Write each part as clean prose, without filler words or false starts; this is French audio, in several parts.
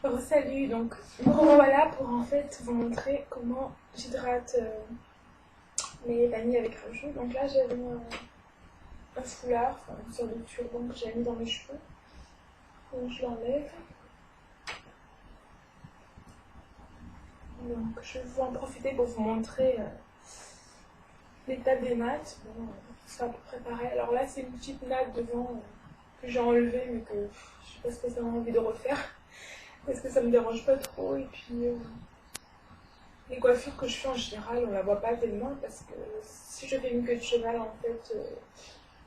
Salut, donc me revoilà pour en fait vous montrer comment j'hydrate mes vanilles avec rajou. Donc là j'avais mis un foulard, enfin une sorte de turban que j'ai mis dans mes cheveux. Donc je l'enlève. Donc je vais vous en profiter pour vous montrer l'état des nattes. Bon, c'est à peu près pareil. Alors là c'est une petite natte devant que j'ai enlevée mais que je n'ai pas spécialement envie de refaire parce que ça me dérange pas trop. Et puis les coiffures que je fais en général, on la voit pas tellement parce que si je fais une queue de cheval, en fait,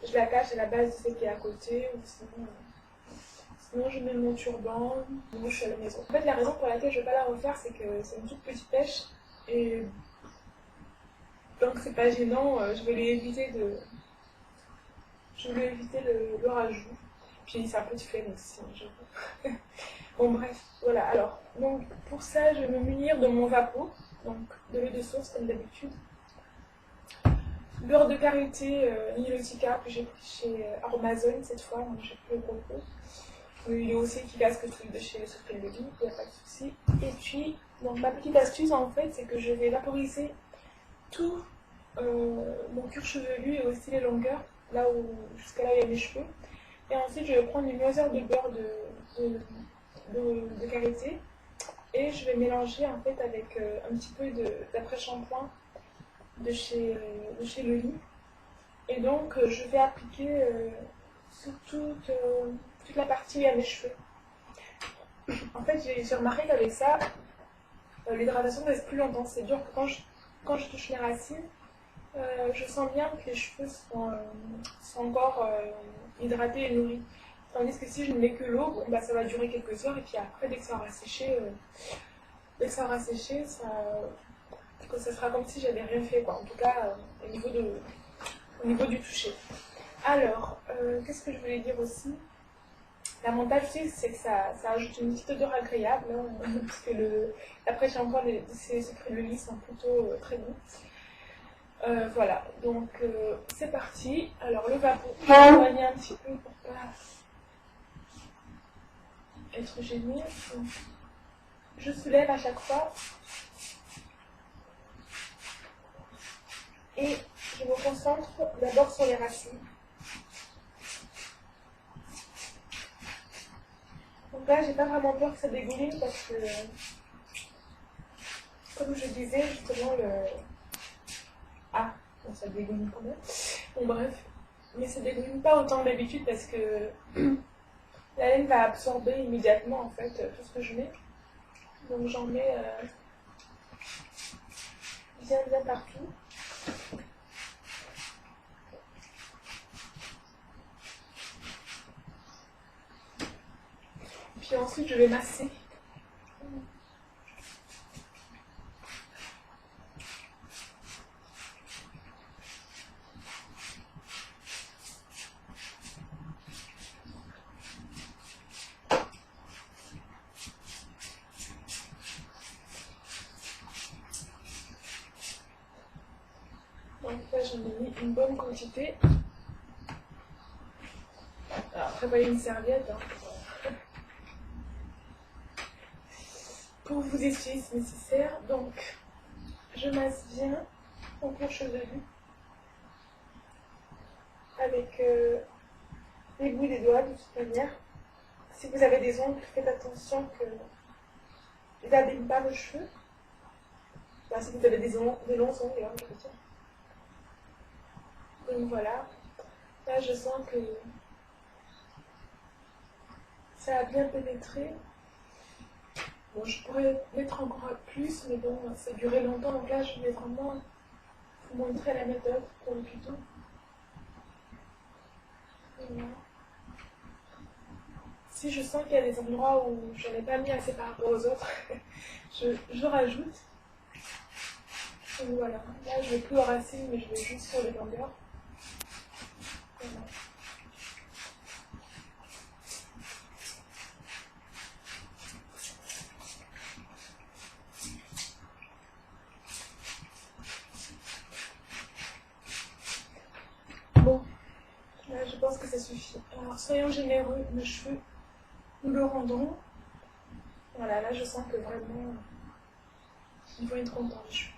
je la cache à la base de celle qui est à côté, ou sinon je mets mon turban, ou je suis à la maison. En fait, la raison pour laquelle je ne vais pas la refaire, c'est que c'est une toute petite pêche, et tant que c'est pas gênant, je vais lui éviter le rajout. Puis c'est un peu de flemme aussi, hein, j'avoue. Bon bref, voilà. Alors, donc pour ça, je vais me munir de mon vapeau, donc de l'huile de source comme d'habitude. Beurre de karité Nilotica que j'ai pris chez Amazon cette fois, donc j'ai pris le propos. Il est aussi efficace que le truc de chez Secret de Lit, il n'y a pas de souci. Et puis, donc ma petite astuce en fait, c'est que je vais vaporiser tout mon cuir chevelu et aussi les longueurs, là où jusqu'à là il y a mes cheveux. Et ensuite, je vais prendre une mesure de beurre de karité et je vais mélanger en fait avec un petit peu d'après-shampoing de chez Le Lit. Et donc, je vais appliquer sur toute la partie où il y a mes cheveux. En fait, j'ai remarqué qu'avec ça, l'hydratation reste plus longtemps. C'est dur que quand je touche les racines, je sens bien que les cheveux sont encore hydratés et nourris. Tandis que si je ne mets que l'eau, bon, bah, ça va durer quelques heures et puis après, dès que ça aura séché, ça sera comme si j'avais rien fait, quoi. En tout cas, au niveau du toucher. Alors, qu'est-ce que je voulais dire aussi? L'avantage aussi, c'est que ça ajoute une petite odeur agréable, hein, parce que l'après-shampoing de ces secrets de lit sont plutôt très bons. Voilà, donc c'est parti. Alors le vapeau, je vais éloigner un petit peu pour pas être gênée. Donc, je soulève à chaque fois et je me concentre d'abord sur les racines. Donc là, j'ai pas vraiment peur que ça dégouline parce que, comme je disais, justement, Ah, bon, ça dégouline quand même. Bon, bref. Mais ça dégouline pas autant que d'habitude parce que la laine va absorber immédiatement, en fait, tout ce que je mets. Donc j'en mets bien partout. Puis ensuite, je vais masser. Donc là, j'en ai mis une bonne quantité. Alors, prévoyez une serviette pour vous essuyer si nécessaire. Donc, je masse bien mon cuir chevelu avec les bouts des doigts de toute manière. Si vous avez des ongles, faites attention que ils n'abîment pas vos cheveux. Enfin, si vous avez des longs ongles, je veux dire. Donc voilà. Là, je sens que ça a bien pénétré. Bon, je pourrais mettre encore plus, mais bon, ça durait longtemps. Donc là, je vais vraiment vous montrer la méthode pour le tuto. Voilà. Si je sens qu'il y a des endroits où je n'en ai pas mis assez par rapport aux autres, je rajoute. Donc voilà. Là, je ne vais plus aux racines, mais je vais juste sur les longueurs. Voilà. Bon, là, je pense que ça suffit. Alors, soyons généreux, nos cheveux, nous le rendrons. Voilà, là je sens que vraiment ils vont être contents les cheveux.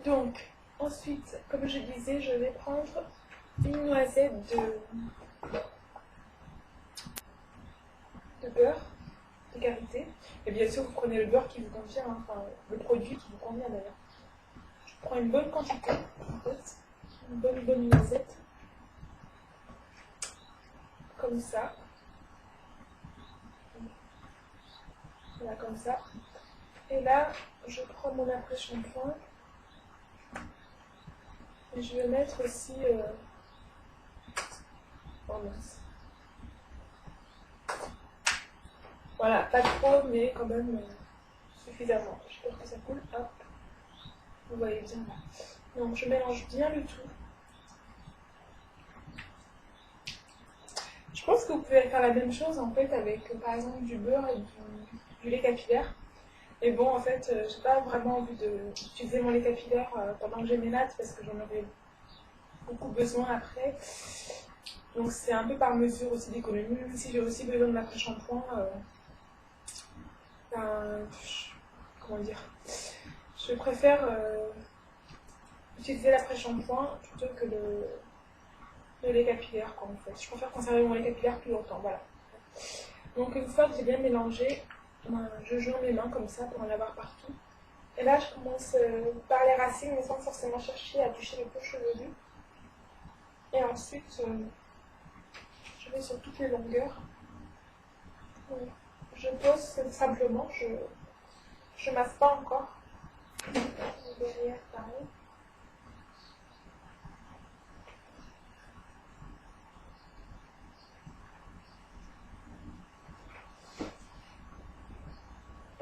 Donc, ensuite, comme je disais, je vais prendre une noisette de beurre de karité. Et bien sûr, vous prenez le beurre qui vous convient, hein, enfin le produit qui vous convient d'ailleurs. Je prends une bonne quantité, en fait, une bonne noisette, comme ça. Voilà, comme ça. Et là, je prends mon après-shampoing. Et je vais mettre aussi... Oh mince. Voilà, pas trop, mais quand même suffisamment. J'espère que ça coule. Hop. Vous voyez bien là. Donc je mélange bien le tout. Je pense que vous pouvez faire la même chose en fait avec par exemple du beurre et du lait capillaire. Et bon, en fait, j'ai pas vraiment envie d'utiliser mon lait capillaire pendant que j'ai mes nattes parce que j'en aurai beaucoup besoin après. Donc c'est un peu par mesure aussi d'économie. Même si j'ai aussi besoin de l'après-shampoing, comment dire, je préfère utiliser l'après-shampoing plutôt que le lait capillaire, quoi, en fait. Je préfère conserver mon lait capillaire plus longtemps, voilà. Donc une fois que j'ai bien mélangé, je joins mes mains comme ça pour en avoir partout. Et là, je commence par les racines, mais sans forcément chercher à toucher le cuir chevelu. Et ensuite, je vais sur toutes les longueurs. Donc, je pose simplement, je masse pas encore. Derrière, pareil.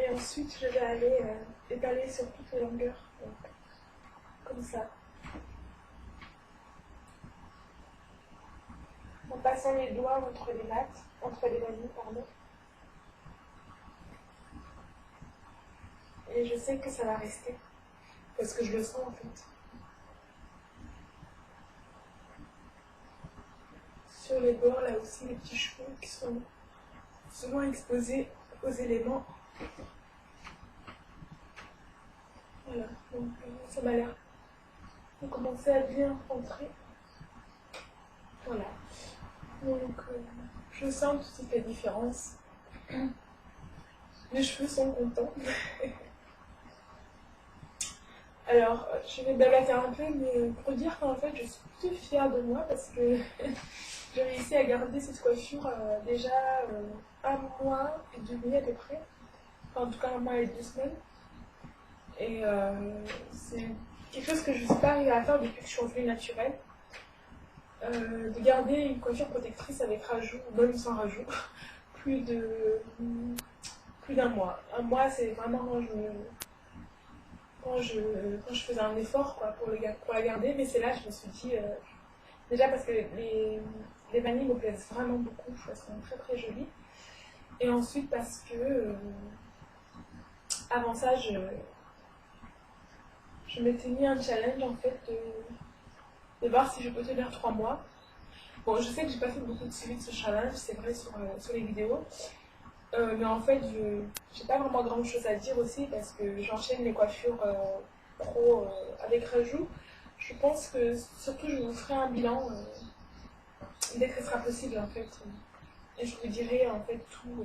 Et ensuite, je vais aller étaler sur toutes les longueurs, donc, comme ça. En passant les doigts entre les nattes, entre les vanilles, pardon. Et je sais que ça va rester, parce que je le sens en fait. Sur les bords, là aussi, les petits cheveux qui sont souvent exposés aux éléments. Voilà, donc ça m'a l'air de commencer à bien rentrer. Voilà, donc je sens tout de suite la différence. Les cheveux sont contents. Alors, je vais blablater un peu, mais pour dire qu'en fait, je suis plutôt fière de moi parce que j'ai réussi à garder cette coiffure déjà 1 mois et demi à peu près. Enfin, en tout cas, 1 mois et 2 semaines. Et c'est quelque chose que je ne suis pas arrivée à faire depuis que je suis revenue naturelle. De garder une coiffure protectrice avec rajout, ou même sans rajout, plus d'un mois. 1 mois, c'est vraiment quand je faisais un effort quoi, pour la garder, mais c'est là que je me suis dit, déjà parce que les vanilles me plaisent vraiment beaucoup, elles sont très très jolies, et ensuite parce que avant ça, je m'étais mis un challenge en fait de voir si je peux tenir 3 mois. Bon, je sais que j'ai pas fait beaucoup de suivi de ce challenge, c'est vrai sur les vidéos, mais en fait, j'ai pas vraiment grand chose à dire aussi parce que j'enchaîne les coiffures pro avec rajout. Je pense que surtout je vous ferai un bilan dès que ce sera possible en fait. Et je vous dirai en fait tout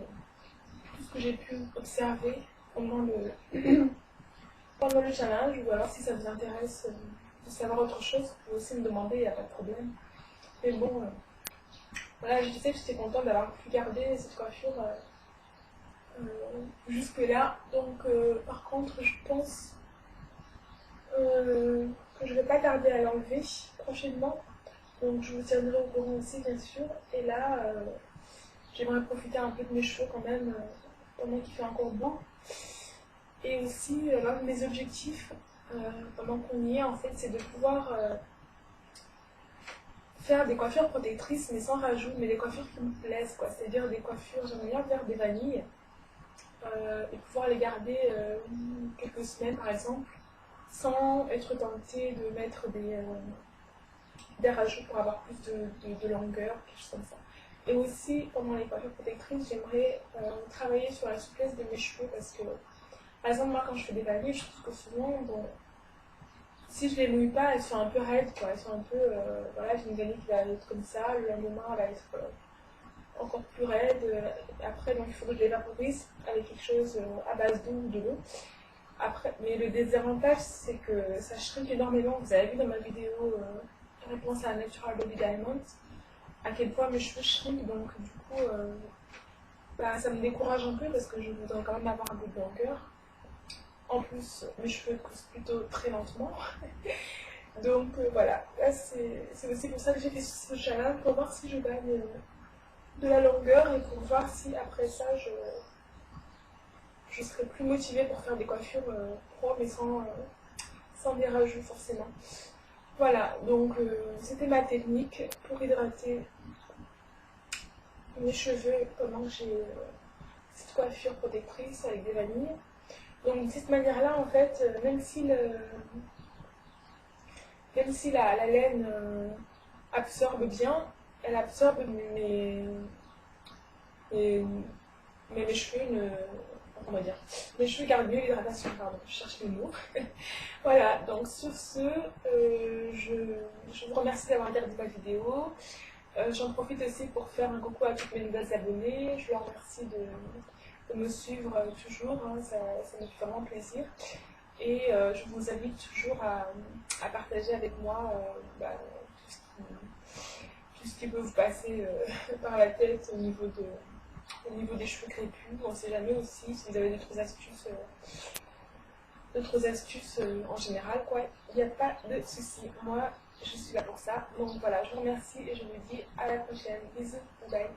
ce que j'ai pu observer pendant le challenge, ou alors si ça vous intéresse de savoir autre chose, vous pouvez aussi me demander, il n'y a pas de problème. Mais bon, voilà, je disais que j'étais contente d'avoir pu garder cette coiffure jusque là. Donc par contre, je pense que je ne vais pas tarder à l'enlever prochainement. Donc je vous tiendrai au courant aussi bien sûr. Et là, j'aimerais profiter un peu de mes cheveux quand même pendant qu'il fait encore beau. Et aussi, l'un de mes objectifs pendant qu'on y est en fait, c'est de pouvoir faire des coiffures protectrices mais sans rajout, mais des coiffures qui me plaisent quoi. C'est-à-dire des coiffures, j'aimerais bien faire des vanilles et pouvoir les garder quelques semaines par exemple, sans être tentée de mettre des rajouts pour avoir plus de longueur, quelque chose comme ça. Et aussi, pendant les coiffures protectrices, j'aimerais travailler sur la souplesse de mes cheveux parce que, par exemple, moi quand je fais des vanilles, je trouve que souvent, bon, si je les mouille pas, elles sont un peu raides, quoi. Elles sont un peu, voilà, j'ai une vanille qui va être comme ça, le lendemain elle va être encore plus raide. Après, donc il faut que je les vaporise avec quelque chose à base d'eau ou de l'eau. Après, mais le désavantage, c'est que ça shrink énormément. Vous avez vu dans ma vidéo réponse à Natural Body Diamond, à quel point mes cheveux shrinkent, donc du coup, bah, ça me décourage un peu parce que je voudrais quand même avoir un peu de longueur. En plus, mes cheveux poussent plutôt très lentement. Donc voilà, là c'est aussi pour ça que j'ai fait ce challenge, pour voir si je gagne de la longueur et pour voir si après ça je serai plus motivée pour faire des coiffures pro mais sans des rajouts forcément. Voilà, donc c'était ma technique pour hydrater mes cheveux pendant que j'ai cette coiffure protectrice avec des vanilles. Donc de cette manière-là, en fait, même si la laine absorbe bien, elle absorbe mes, mes cheveux comment dire, mes cheveux gardent mieux l'hydratation, pardon, je cherche les mots. Voilà, donc sur ce, je vous remercie d'avoir regardé ma vidéo. J'en profite aussi pour faire un coucou à toutes mes nouvelles abonnées. Je leur remercie de me suivre toujours, hein, ça me fait vraiment plaisir. Et je vous invite toujours à partager avec moi bah, tout ce qui peut vous passer par la tête au niveau des cheveux crépus. On ne sait jamais aussi si vous avez d'autres astuces en général, quoi. Il n'y a pas de souci. Moi, je suis là pour ça. Donc voilà, je vous remercie et je vous dis à la prochaine. Bisous, bye.